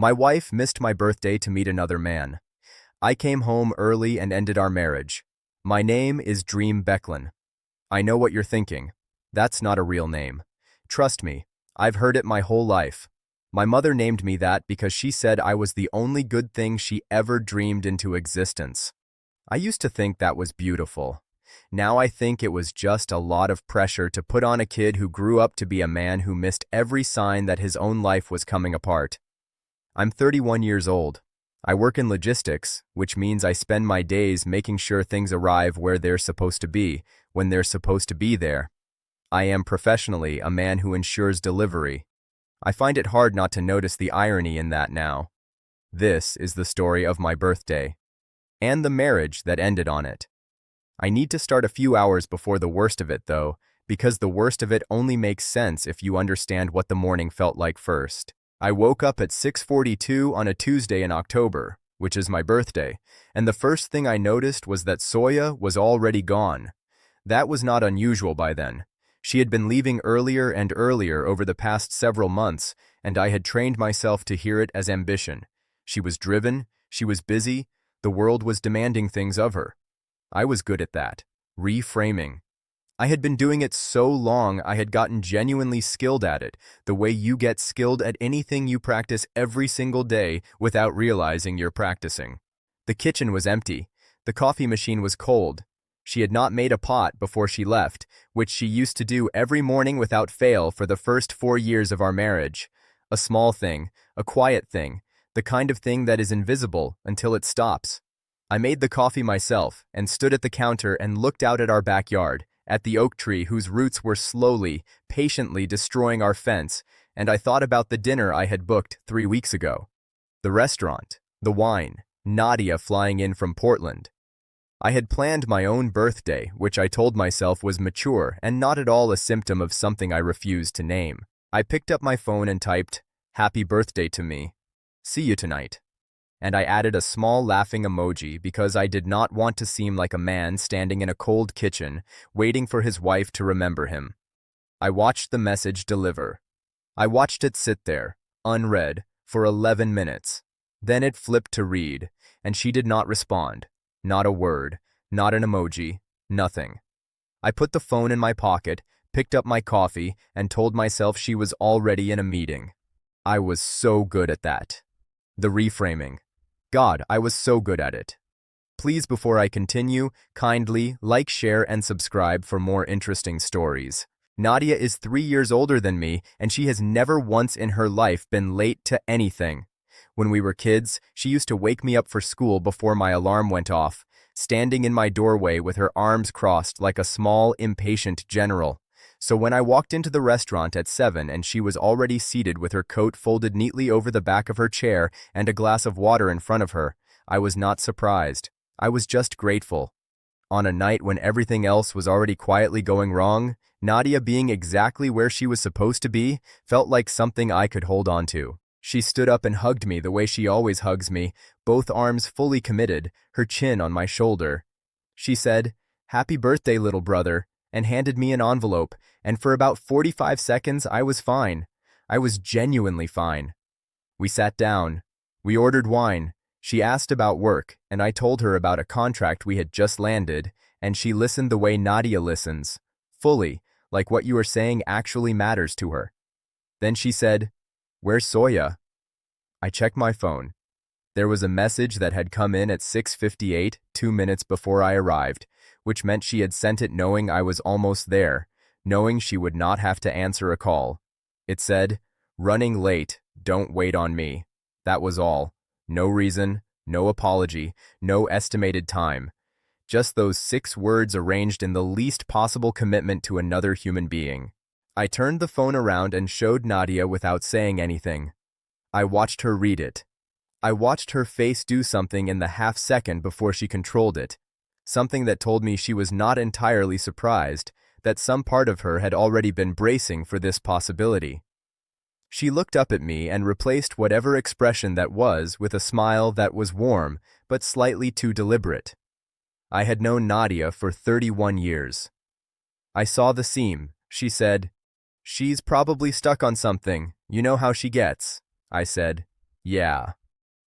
My wife missed my birthday to meet another man. I came home early and ended our marriage. My name is Dream Becklin. I know what you're thinking. That's not a real name. Trust me, I've heard it my whole life. My mother named me that because she said I was the only good thing she ever dreamed into existence. I used to think that was beautiful. Now I think it was just a lot of pressure to put on a kid who grew up to be a man who missed every sign that his own life was coming apart. I'm 31 years old. I work in logistics, which means I spend my days making sure things arrive where they're supposed to be, when they're supposed to be there. I am professionally a man who ensures delivery. I find it hard not to notice the irony in that now. This is the story of my birthday, and the marriage that ended on it. I need to start a few hours before the worst of it, though, because the worst of it only makes sense if you understand what the morning felt like first. I woke up at 6:42 on a Tuesday in October, which is my birthday, and the first thing I noticed was that Soya was already gone. That was not unusual by then. She had been leaving earlier and earlier over the past several months, and I had trained myself to hear it as ambition. She was driven, she was busy, the world was demanding things of her. I was good at that. Reframing. I had been doing it so long I had gotten genuinely skilled at it, the way you get skilled at anything you practice every single day without realizing you're practicing. The kitchen was empty. The coffee machine was cold. She had not made a pot before she left, which she used to do every morning without fail for the first 4 years of our marriage. A small thing, a quiet thing, the kind of thing that is invisible until it stops. I made the coffee myself and stood at the counter and looked out at our backyard, at the oak tree whose roots were slowly, patiently destroying our fence, and I thought about the dinner I had booked 3 weeks ago. The restaurant, the wine, Nadia flying in from Portland. I had planned my own birthday, which I told myself was mature and not at all a symptom of something I refused to name. I picked up my phone and typed, "Happy birthday to me. See you tonight." And I added a small laughing emoji because I did not want to seem like a man standing in a cold kitchen, waiting for his wife to remember him. I watched the message deliver. I watched it sit there, unread, for 11 minutes. Then it flipped to read, and she did not respond. Not a word, not an emoji, nothing. I put the phone in my pocket, picked up my coffee, and told myself she was already in a meeting. I was so good at that. The reframing. God, I was so good at it. Please, before I continue, kindly like, share, and subscribe for more interesting stories. Nadia is 3 years older than me, and she has never once in her life been late to anything. When we were kids, she used to wake me up for school before my alarm went off, standing in my doorway with her arms crossed like a small, impatient general. So when I walked into the restaurant at 7 and she was already seated with her coat folded neatly over the back of her chair and a glass of water in front of her, I was not surprised. I was just grateful. On a night when everything else was already quietly going wrong, Nadia being exactly where she was supposed to be felt like something I could hold on to. She stood up and hugged me the way she always hugs me, both arms fully committed, her chin on my shoulder. She said, "Happy birthday, little brother," and handed me an envelope, and for about 45 seconds I was fine. I was genuinely fine. We sat down. We ordered wine. She asked about work, and I told her about a contract we had just landed, and she listened the way Nadia listens, fully, like what you are saying actually matters to her. Then she said, "Where's Soya?" I checked my phone. There was a message that had come in at 6:58, 2 minutes before I arrived, which meant she had sent it knowing I was almost there, knowing she would not have to answer a call. It said, "Running late, don't wait on me." That was all. No reason, no apology, no estimated time. Just those 6 words arranged in the least possible commitment to another human being. I turned the phone around and showed Nadia without saying anything. I watched her read it. I watched her face do something in the half-second before she controlled it. Something that told me she was not entirely surprised, that some part of her had already been bracing for this possibility. She looked up at me and replaced whatever expression that was with a smile that was warm, but slightly too deliberate. I had known Nadia for 31 years. "I saw the seam," she said. "She's probably stuck on something. You know how she gets," I said. Yeah.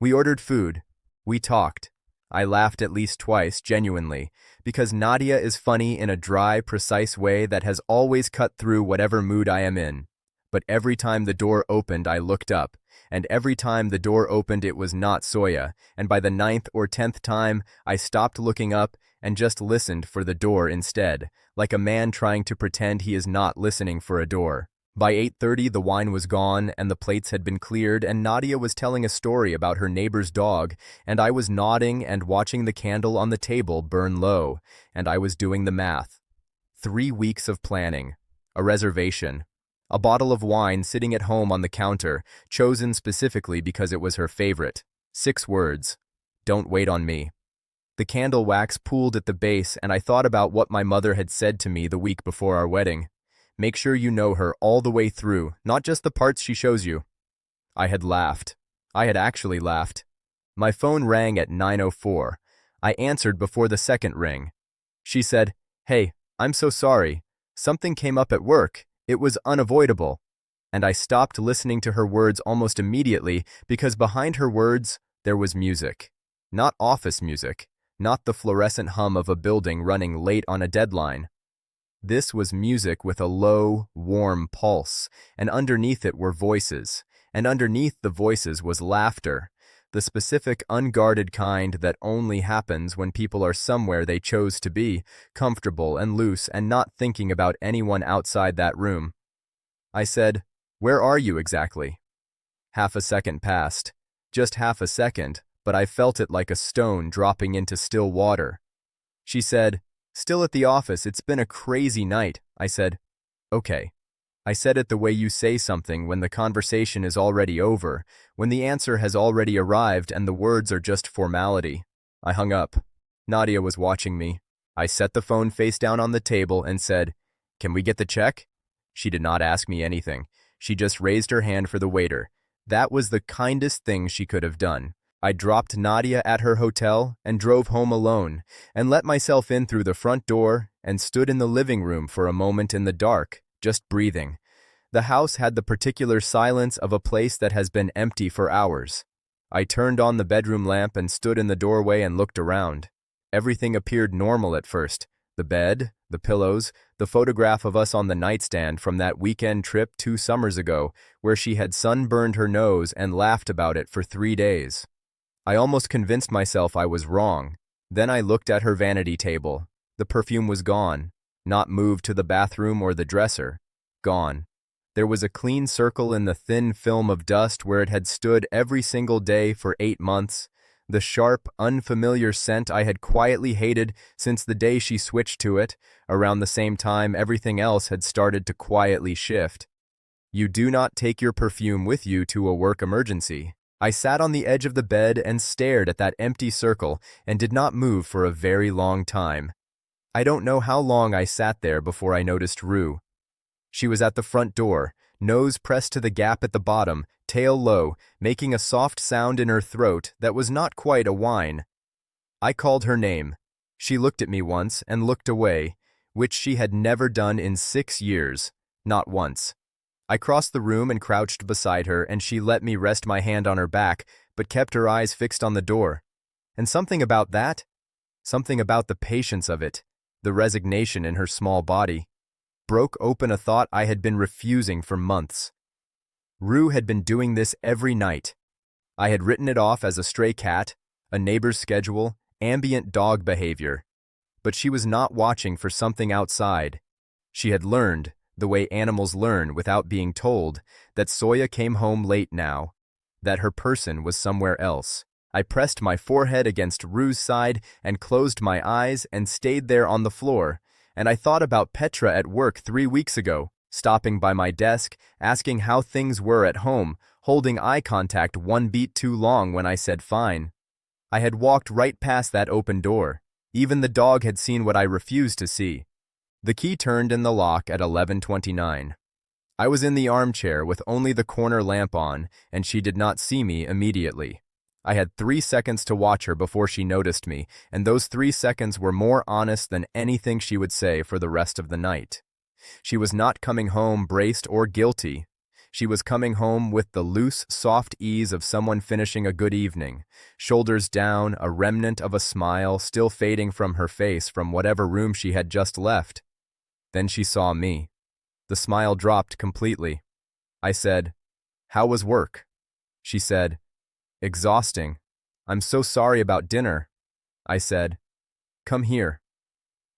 We ordered food. We talked. I laughed at least twice, genuinely, because Nadia is funny in a dry, precise way that has always cut through whatever mood I am in. But every time the door opened, I looked up, and every time the door opened, it was not Soya, and by the 9th or 10th time, I stopped looking up and just listened for the door instead, like a man trying to pretend he is not listening for a door. By 8:30, the wine was gone and the plates had been cleared, and Nadia was telling a story about her neighbor's dog, and I was nodding and watching the candle on the table burn low, and I was doing the math. 3 weeks of planning, a reservation, a bottle of wine sitting at home on the counter, chosen specifically because it was her favorite. 6 words: don't wait on me. The candle wax pooled at the base, and I thought about what my mother had said to me the week before our wedding. Make sure you know her all the way through, not just the parts she shows you. I had laughed. I had actually laughed. My phone rang at 9:04. I answered before the second ring. She said, "Hey, I'm so sorry. Something came up at work. It was unavoidable." And I stopped listening to her words almost immediately because behind her words, there was music. Not office music. Not the fluorescent hum of a building running late on a deadline. This was music with a low, warm pulse, and underneath it were voices, and underneath the voices was laughter, the specific unguarded kind that only happens when people are somewhere they chose to be, comfortable and loose and not thinking about anyone outside that room. I said, "Where are you exactly?" Half a second passed. Just half a second, but I felt it like a stone dropping into still water. She said, "Still at the office, it's been a crazy night." I said, "Okay." I said it the way you say something when the conversation is already over, when the answer has already arrived and the words are just formality. I hung up. Nadia was watching me. I set the phone face down on the table and said, "Can we get the check?" She did not ask me anything. She just raised her hand for the waiter. That was the kindest thing she could have done. I dropped Nadia at her hotel and drove home alone and let myself in through the front door and stood in the living room for a moment in the dark, just breathing. The house had the particular silence of a place that has been empty for hours. I turned on the bedroom lamp and stood in the doorway and looked around. Everything appeared normal at first. The bed, the pillows, the photograph of us on the nightstand from that weekend trip 2 summers ago where she had sunburned her nose and laughed about it for 3 days. I almost convinced myself I was wrong. Then I looked at her vanity table. The perfume was gone, not moved to the bathroom or the dresser. Gone. There was a clean circle in the thin film of dust where it had stood every single day for 8 months. The sharp, unfamiliar scent I had quietly hated since the day she switched to it. Around the same time, everything else had started to quietly shift. You do not take your perfume with you to a work emergency. I sat on the edge of the bed and stared at that empty circle and did not move for a very long time. I don't know how long I sat there before I noticed Rue. She was at the front door, nose pressed to the gap at the bottom, tail low, making a soft sound in her throat that was not quite a whine. I called her name. She looked at me once and looked away, which she had never done in 6 years, not once. I crossed the room and crouched beside her, and she let me rest my hand on her back, but kept her eyes fixed on the door. And something about that, something about the patience of it, the resignation in her small body, broke open a thought I had been refusing for months. Rue had been doing this every night. I had written it off as a stray cat, a neighbor's schedule, ambient dog behavior. But she was not watching for something outside. She had learned, the way animals learn without being told, that Soya came home late now, that her person was somewhere else. I pressed my forehead against Rue's side and closed my eyes and stayed there on the floor, and I thought about Petra at work 3 weeks ago, stopping by my desk, asking how things were at home, holding eye contact 1 beat too long when I said fine. I had walked right past that open door. Even the dog had seen what I refused to see. The key turned in the lock at 11:29. I was in the armchair with only the corner lamp on, and she did not see me immediately. I had 3 seconds to watch her before she noticed me, and those 3 seconds were more honest than anything she would say for the rest of the night. She was not coming home braced or guilty. She was coming home with the loose, soft ease of someone finishing a good evening, shoulders down, a remnant of a smile still fading from her face from whatever room she had just left. Then she saw me. The smile dropped completely. I said, "How was work?" She said, "Exhausting. I'm so sorry about dinner." I said, "Come here."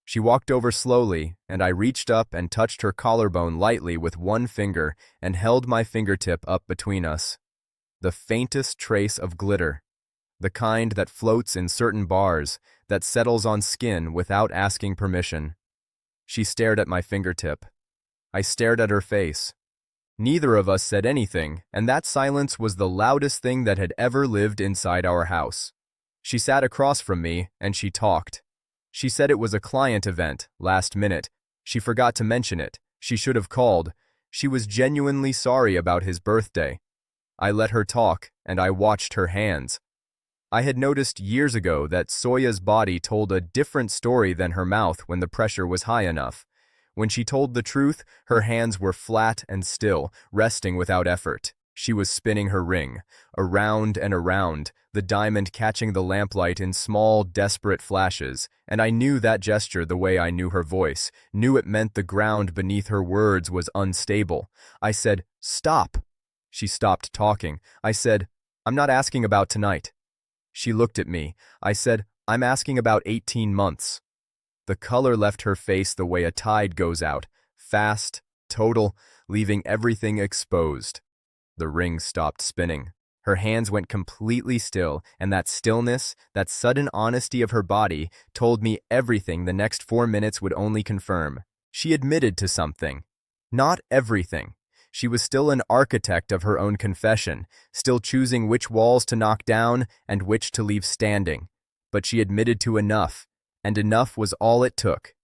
She walked over slowly, and I reached up and touched her collarbone lightly with one finger and held my fingertip up between us. The faintest trace of glitter. The kind that floats in certain bars, that settles on skin without asking permission. She stared at my fingertip. I stared at her face. Neither of us said anything, and that silence was the loudest thing that had ever lived inside our house. She sat across from me, and she talked. She said it was a client event, last minute. She forgot to mention it. She should have called. She was genuinely sorry about his birthday. I let her talk, and I watched her hands. I had noticed years ago that Soya's body told a different story than her mouth when the pressure was high enough. When she told the truth, her hands were flat and still, resting without effort. She was spinning her ring, around and around, the diamond catching the lamplight in small, desperate flashes, and I knew that gesture the way I knew her voice, knew it meant the ground beneath her words was unstable. I said, "Stop." She stopped talking. I said, "I'm not asking about tonight." She looked at me. I said, "I'm asking about 18 months. The color left her face the way a tide goes out, fast, total, leaving everything exposed. The ring stopped spinning. Her hands went completely still, and that stillness, that sudden honesty of her body, told me everything the next 4 minutes would only confirm. She admitted to something. Not everything. She was still an architect of her own confession, still choosing which walls to knock down and which to leave standing. But she admitted to enough, and enough was all it took.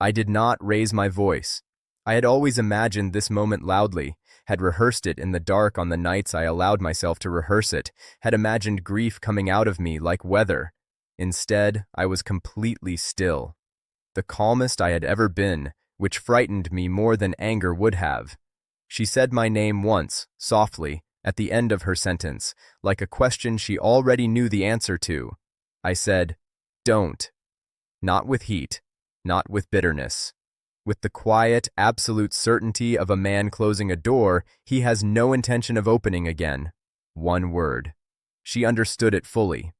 I did not raise my voice. I had always imagined this moment loudly, had rehearsed it in the dark on the nights I allowed myself to rehearse it, had imagined grief coming out of me like weather. Instead, I was completely still. The calmest I had ever been, which frightened me more than anger would have. She said my name once, softly, at the end of her sentence, like a question she already knew the answer to. I said, "Don't." Not with heat, not with bitterness. With the quiet, absolute certainty of a man closing a door he has no intention of opening again. One word. She understood it fully.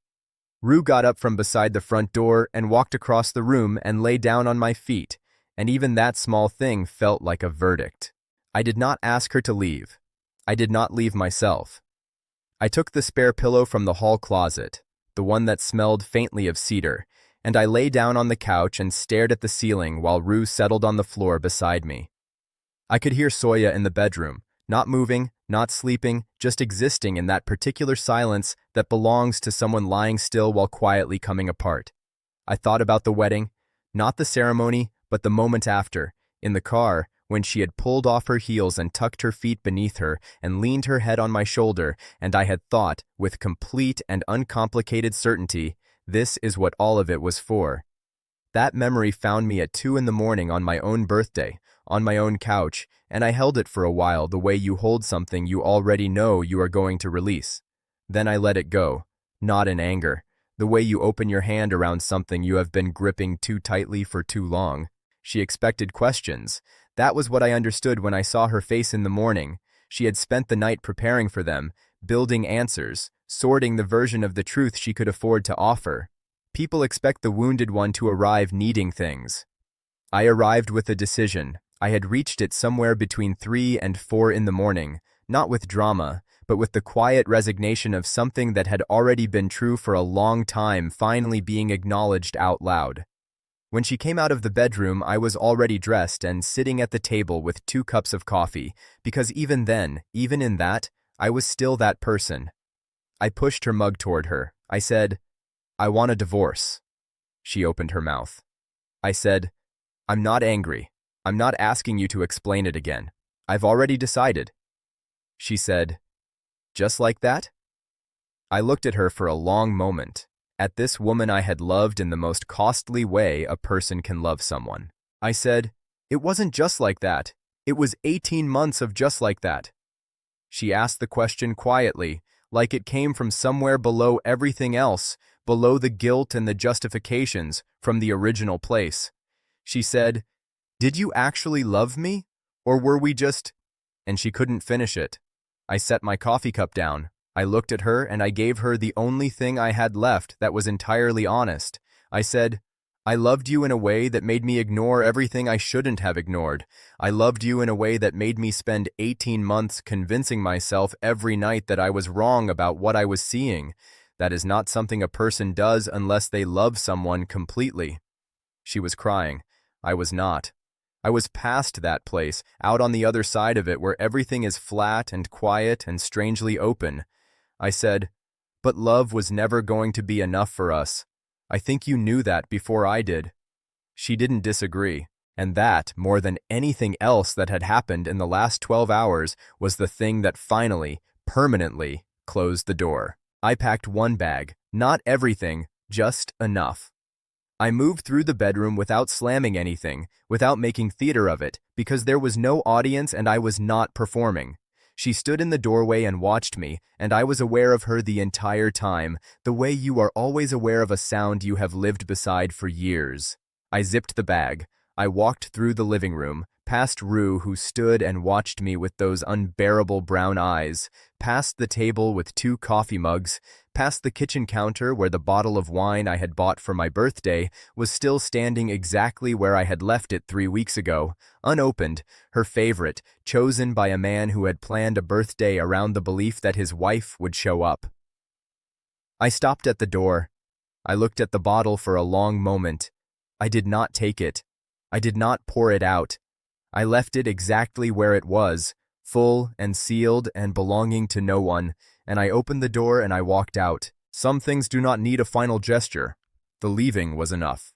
Rue got up from beside the front door and walked across the room and lay down on my feet, and even that small thing felt like a verdict. I did not ask her to leave. I did not leave myself. I took the spare pillow from the hall closet, the one that smelled faintly of cedar, and I lay down on the couch and stared at the ceiling while Rue settled on the floor beside me. I could hear Soya in the bedroom, not moving, not sleeping, just existing in that particular silence that belongs to someone lying still while quietly coming apart. I thought about the wedding, not the ceremony, but the moment after, in the car, when she had pulled off her heels and tucked her feet beneath her and leaned her head on my shoulder, and I had thought, with complete and uncomplicated certainty, this is what all of it was for. That memory found me at 2 a.m. on my own birthday, on my own couch, and I held it for a while the way you hold something you already know you are going to release. Then I let it go, not in anger, the way you open your hand around something you have been gripping too tightly for too long. She expected questions. That was what I understood when I saw her face in the morning. She had spent the night preparing for them, building answers, sorting the version of the truth she could afford to offer. People expect the wounded one to arrive needing things. I arrived with a decision. I had reached it somewhere between 3 and 4 in the morning, not with drama, but with the quiet resignation of something that had already been true for a long time finally being acknowledged out loud. When she came out of the bedroom, I was already dressed and sitting at the table with 2 cups of coffee, because even then, even in that, I was still that person. I pushed her mug toward her. I said, "I want a divorce." She opened her mouth. I said, "I'm not angry. I'm not asking you to explain it again. I've already decided." She said, "Just like that?" I looked at her for a long moment, at this woman I had loved in the most costly way a person can love someone. I said, "It wasn't just like that. It was 18 months of just like that." She asked the question quietly, like it came from somewhere below everything else, below the guilt and the justifications, from the original place. She said, "Did you actually love me? Or were we just—" And she couldn't finish it. I set my coffee cup down. I looked at her and I gave her the only thing I had left that was entirely honest. I said, "I loved you in a way that made me ignore everything I shouldn't have ignored. I loved you in a way that made me spend 18 months convincing myself every night that I was wrong about what I was seeing. That is not something a person does unless they love someone completely." She was crying. I was not. I was past that place, out on the other side of it where everything is flat and quiet and strangely open. I said, "But love was never going to be enough for us. I think you knew that before I did." She didn't disagree, and that, more than anything else that had happened in the last 12 hours, was the thing that finally, permanently, closed the door. I packed one bag, not everything, just enough. I moved through the bedroom without slamming anything, without making theater of it, because there was no audience and I was not performing. She stood in the doorway and watched me, and I was aware of her the entire time, the way you are always aware of a sound you have lived beside for years. I zipped the bag. I walked through the living room, past Rue, who stood and watched me with those unbearable brown eyes, past the table with 2 coffee mugs, past the kitchen counter where the bottle of wine I had bought for my birthday was still standing exactly where I had left it 3 weeks ago, unopened, her favorite, chosen by a man who had planned a birthday around the belief that his wife would show up. I stopped at the door. I looked at the bottle for a long moment. I did not take it. I did not pour it out. I left it exactly where it was, full and sealed and belonging to no one, and I opened the door and I walked out. Some things do not need a final gesture. The leaving was enough.